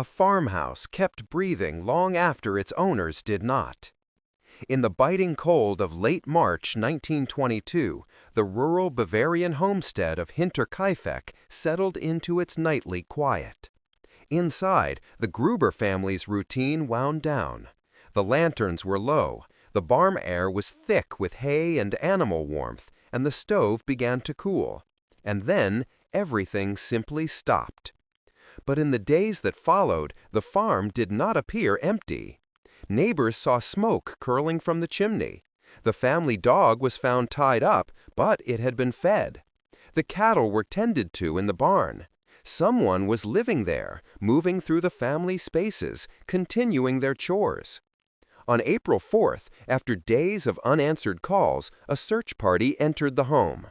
A farmhouse kept breathing long after its owners did not. In the biting cold of late March 1922, the rural Bavarian homestead of Hinterkaifeck settled into its nightly quiet. Inside, the Gruber family's routine wound down. The lanterns were low, the barn air was thick with hay and animal warmth, and the stove began to cool. And then, everything simply stopped. But in the days that followed, the farm did not appear empty. Neighbors saw smoke curling from the chimney. The family dog was found tied up, but it had been fed. The cattle were tended to in the barn. Someone was living there, moving through the family spaces, continuing their chores. On April 4th, after days of unanswered calls, a search party entered the home.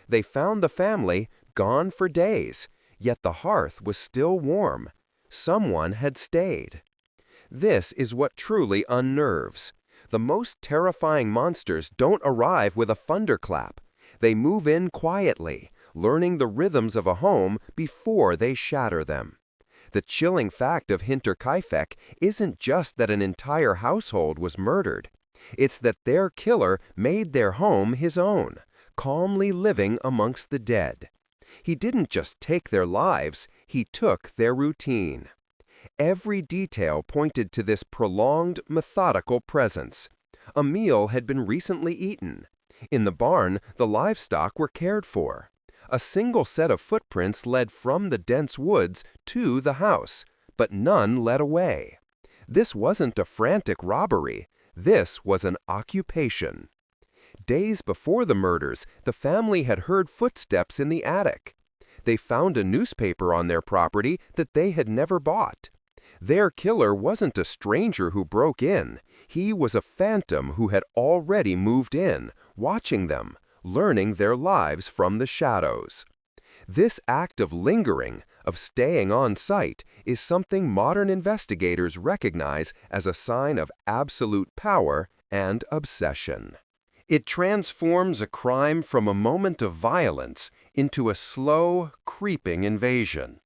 They found the family gone for days, yet the hearth was still warm. Someone had stayed. This is what truly unnerves. The most terrifying monsters don't arrive with a thunderclap. They move in quietly, learning the rhythms of a home before they shatter them. The chilling fact of Hinterkaifeck isn't just that an entire household was murdered. It's that their killer made their home his own, calmly living amongst the dead. He didn't just take their lives, he took their routine. Every detail pointed to this prolonged, methodical presence. A meal had been recently eaten. In the barn, the livestock were cared for. A single set of footprints led from the dense woods to the house, but none led away. This wasn't a frantic robbery. This was an occupation. Days before the murders, the family had heard footsteps in the attic. They found a newspaper on their property that they had never bought. Their killer wasn't a stranger who broke in. He was a phantom who had already moved in, watching them, learning their lives from the shadows. This act of lingering, of staying on site, is something modern investigators recognize as a sign of absolute power and obsession. It transforms a crime from a moment of violence into a slow, creeping invasion.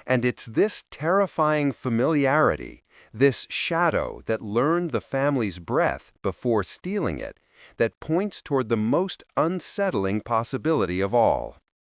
And it's this terrifying familiarity, this shadow that learned the family's breath before stealing it, that points toward the most unsettling possibility of all.